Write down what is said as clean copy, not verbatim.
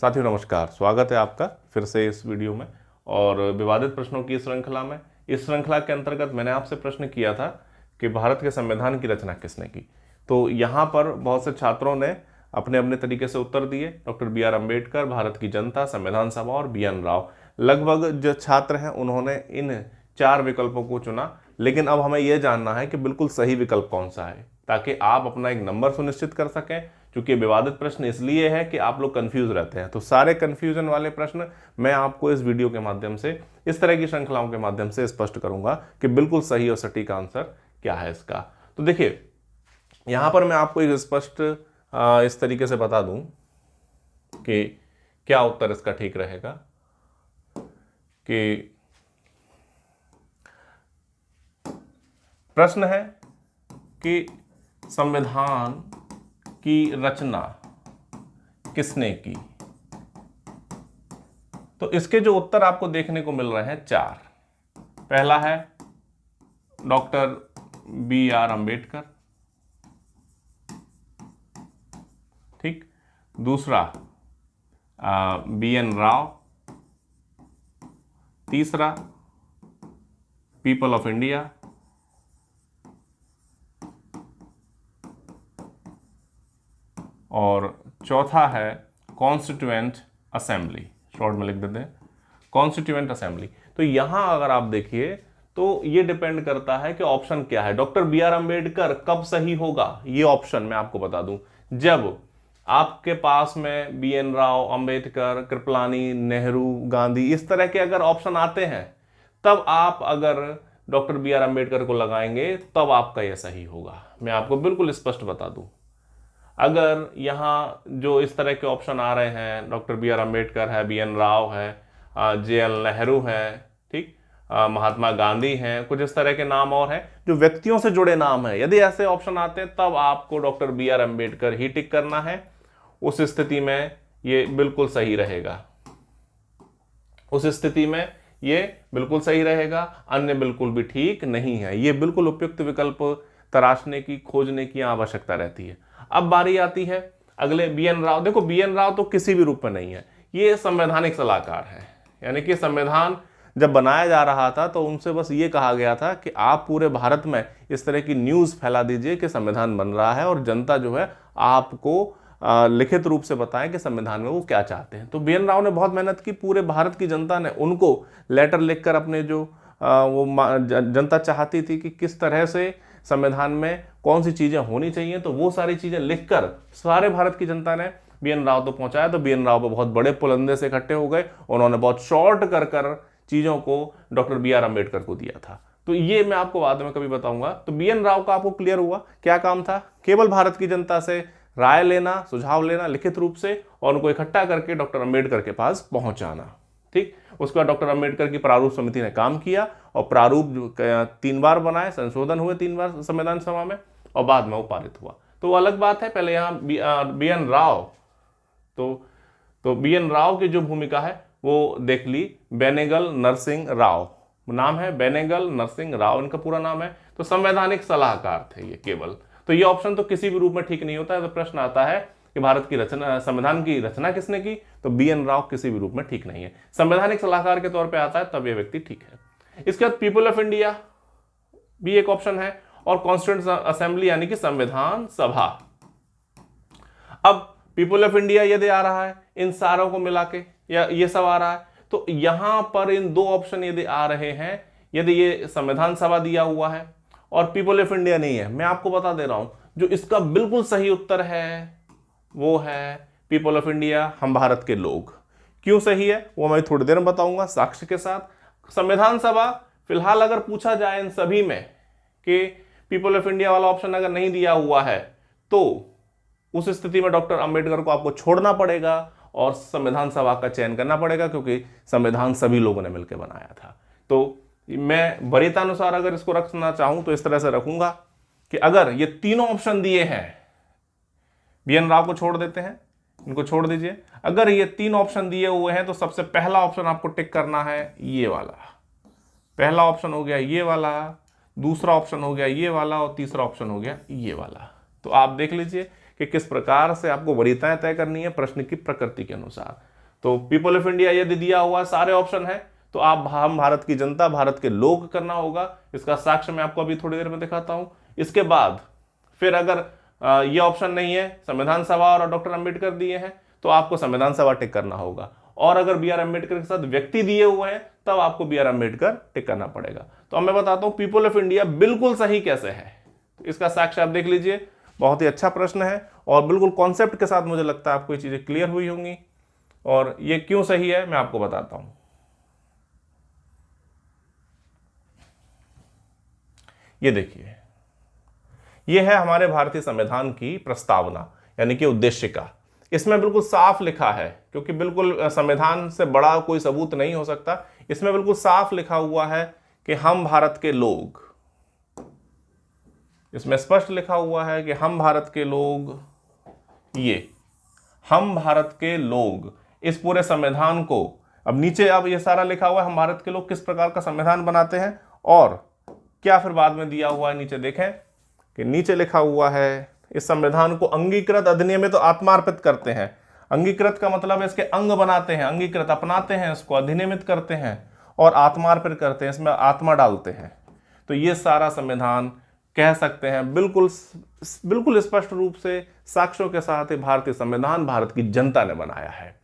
साथियों नमस्कार, स्वागत है आपका फिर से इस वीडियो में और विवादित प्रश्नों की श्रृंखला में। इस श्रृंखला के अंतर्गत मैंने आपसे प्रश्न किया था कि भारत के संविधान की रचना किसने की। तो यहाँ पर बहुत से छात्रों ने अपने अपने तरीके से उत्तर दिए। Doctor B.R. अम्बेडकर, भारत की जनता, संविधान सभा और B.N. राव। लगभग जो छात्र हैं उन्होंने इन 4 विकल्पों को चुना, लेकिन अब हमें यह जानना है कि बिल्कुल सही विकल्प कौन सा है, ताकि आप अपना एक नंबर सुनिश्चित कर सकें। क्योंकि विवादित प्रश्न इसलिए है कि आप लोग कंफ्यूज रहते हैं, तो सारे कंफ्यूजन वाले प्रश्न मैं आपको इस वीडियो के माध्यम से, इस तरह की श्रृंखलाओं के माध्यम से स्पष्ट करूंगा कि बिल्कुल सही और सटीक आंसर क्या है इसका। तो देखिए, यहां पर मैं आपको एक स्पष्ट इस तरीके से बता दूं कि क्या उत्तर इसका ठीक रहेगा कि प्रश्न है कि संविधान की रचना किसने की। तो इसके जो उत्तर आपको देखने को मिल रहे हैं 4। पहला है डॉक्टर B.R. अम्बेडकर, ठीक। दूसरा B.N. राव। तीसरा पीपल ऑफ इंडिया। और चौथा है कॉन्स्टिट्यूएंट असेंबली, शॉर्ट में लिख देते हैं कॉन्स्टिट्यूएंट असेंबली। तो यहां अगर आप देखिए तो ये डिपेंड करता है कि ऑप्शन क्या है। Doctor B.R. अम्बेडकर कब सही होगा, ये ऑप्शन मैं आपको बता दूं, जब आपके पास में B.N. राव, अम्बेडकर, कृपलानी, नेहरू, गांधी, इस तरह के अगर ऑप्शन आते हैं, तब आप अगर डॉक्टर B.R. अम्बेडकर को लगाएंगे तब आपका यह सही होगा। मैं आपको बिल्कुल स्पष्ट बता दूं, अगर यहाँ जो इस तरह के ऑप्शन आ रहे हैं, डॉक्टर B.R. अम्बेडकर है, B.N. राव है, J.L. नेहरू है, ठीक, महात्मा गांधी हैं, कुछ इस तरह के नाम और हैं जो व्यक्तियों से जुड़े नाम हैं, यदि ऐसे ऑप्शन आते हैं तब आपको डॉक्टर B.R. अम्बेडकर ही टिक करना है। उस स्थिति में ये बिल्कुल सही रहेगा, उस स्थिति में ये बिल्कुल सही रहेगा, अन्य बिल्कुल भी ठीक नहीं है। ये बिल्कुल उपयुक्त विकल्प तराशने की, खोजने की आवश्यकता रहती है। अब बारी आती है अगले B.N. राव। देखो, B.N. राव तो किसी भी रूप में नहीं है, ये संवैधानिक सलाहकार है। यानी कि संविधान जब बनाया जा रहा था तो उनसे बस ये कहा गया था कि आप पूरे भारत में इस तरह की न्यूज़ फैला दीजिए कि संविधान बन रहा है और जनता जो है आपको लिखित रूप से बताएं कि संविधान में वो क्या चाहते हैं। तो B.N. राव ने बहुत मेहनत की, पूरे भारत की जनता ने उनको लेटर लिखकर अपने जो जनता चाहती थी कि किस तरह से संविधान में कौन सी चीजें होनी चाहिए, तो वो सारी चीजें लिखकर सारे भारत की जनता ने B.N. राव तो पहुंचाया। तो B.N. राव पर बहुत बड़े पुलंदे से इकट्ठे हो गए, उन्होंने बहुत शॉर्ट कर कर चीजों को डॉक्टर B.R. अम्बेडकर को दिया था। तो ये मैं आपको बाद में कभी बताऊंगा। तो B.N. राव का आपको क्लियर हुआ क्या काम था, केवल भारत की जनता से राय लेना, सुझाव लेना लिखित रूप से और उनको इकट्ठा करके डॉक्टर अम्बेडकर के पास पहुंचाना, ठीक। उसके बाद डॉक्टर अम्बेडकर की प्रारूप समिति ने काम किया और प्रारूप 3 बार बनाए, संशोधन हुए 3 बार संविधान सभा में और बाद में वो पारित हुआ। तो वो अलग बात है। पहले यहाँ B.N. राव, तो B.N. राव की जो भूमिका है वो देख ली, बेनेगल नरसिंह राव नाम है, बेनेगल नरसिंह राव इनका पूरा नाम है। तो संवैधानिक सलाहकार थे ये केवल। तो ये ऑप्शन तो किसी भी रूप में ठीक नहीं होता है। तो प्रश्न आता है कि भारत की रचना, संविधान की रचना किसने की, तो B.N. राव किसी भी रूप में ठीक नहीं है। संवैधानिक सलाहकार के तौर पे आता है तब ये व्यक्ति ठीक है। इसके बाद पीपल ऑफ इंडिया भी एक ऑप्शन है और कॉन्स्टिट्यूएंट असेंबली यानी कि संविधान सभा। अब पीपल ऑफ इंडिया यदि आ रहा है इन सारों को मिला के, या ये सब आ रहा है, तो यहां पर इन 2 ऑप्शन यदि आ रहे हैं, यदि ये संविधान सभा दिया हुआ है और पीपल ऑफ इंडिया नहीं है, मैं आपको बता दे रहा हूं जो इसका बिल्कुल सही उत्तर है वो है पीपल ऑफ इंडिया, हम भारत के लोग। क्यों सही है वो मैं थोड़ी देर में बताऊंगा साक्ष्य के साथ। संविधान सभा फिलहाल अगर पूछा जाए इन सभी में कि पीपल ऑफ इंडिया वाला ऑप्शन अगर नहीं दिया हुआ है, तो उस स्थिति में डॉक्टर अंबेडकर को आपको छोड़ना पड़ेगा और संविधान सभा का चयन करना पड़ेगा, क्योंकि संविधान सभी लोगों ने मिलकर बनाया था। तो मैं वरीयतानुसार अगर इसको रखना चाहूं तो इस तरह से रखूंगा कि अगर ये तीनों ऑप्शन दिए हैं, B.N. राव को छोड़ देते हैं, इनको छोड़ दीजिए, अगर ये 3 ऑप्शन दिए हुए हैं तो सबसे पहला ऑप्शन आपको टिक करना है ये वाला। पहला ऑप्शन हो गया ये वाला, दूसरा ऑप्शन हो गया ये वाला और तीसरा ऑप्शन हो गया ये वाला। तो आप देख लीजिए कि किस प्रकार से आपको वरीयताएं तय करनी है प्रश्न की प्रकृति के अनुसार। तो पीपल ऑफ इंडिया यदि दिया हुआ सारे ऑप्शन है तो आप हम भारत की जनता, भारत के लोग करना होगा। इसका साक्ष्य मैं आपको अभी थोड़ी देर में दिखाता हूं। इसके बाद फिर अगर ये ऑप्शन नहीं है, संविधान सभा और डॉक्टर अंबेडकर दिए हैं, तो आपको संविधान सभा टिक करना होगा। और अगर बी आर अम्बेडकर के साथ व्यक्ति दिए हुए हैं तब आपको बी आर अम्बेडकर टिक करना पड़ेगा। तो अब मैं बताता हूं पीपल ऑफ इंडिया बिल्कुल सही कैसे है। तो इसका साक्ष्य आप देख लीजिए, बहुत ही अच्छा प्रश्न है और बिल्कुल कॉन्सेप्ट के साथ मुझे लगता है आपको ये चीजें क्लियर हुई होंगी। और ये क्यों सही है मैं आपको बताता हूं। ये देखिए, ये है हमारे भारतीय संविधान की प्रस्तावना यानी कि उद्देशिका। इसमें बिल्कुल साफ लिखा है, क्योंकि बिल्कुल संविधान से बड़ा कोई सबूत नहीं हो सकता। इसमें बिल्कुल साफ लिखा हुआ है कि हम भारत के लोग, इसमें स्पष्ट लिखा हुआ है कि हम भारत के लोग, ये हम भारत के लोग इस पूरे संविधान को, अब नीचे अब ये सारा लिखा हुआ है हम भारत के लोग किस प्रकार का संविधान बनाते हैं और क्या फिर बाद में दिया हुआ है। नीचे देखें कि नीचे लिखा हुआ है इस संविधान को अंगीकृत, अधिनियमित, आत्मार्पित करते हैं। अंगीकृत का मतलब है इसके अंग बनाते हैं, अंगीकृत अपनाते हैं, इसको अधिनियमित करते हैं और आत्मार्पित करते हैं, इसमें आत्मा डालते हैं। तो ये सारा संविधान कह सकते हैं बिल्कुल बिल्कुल स्पष्ट रूप से साक्ष्यों के साथ भारतीय संविधान भारत की जनता ने बनाया है।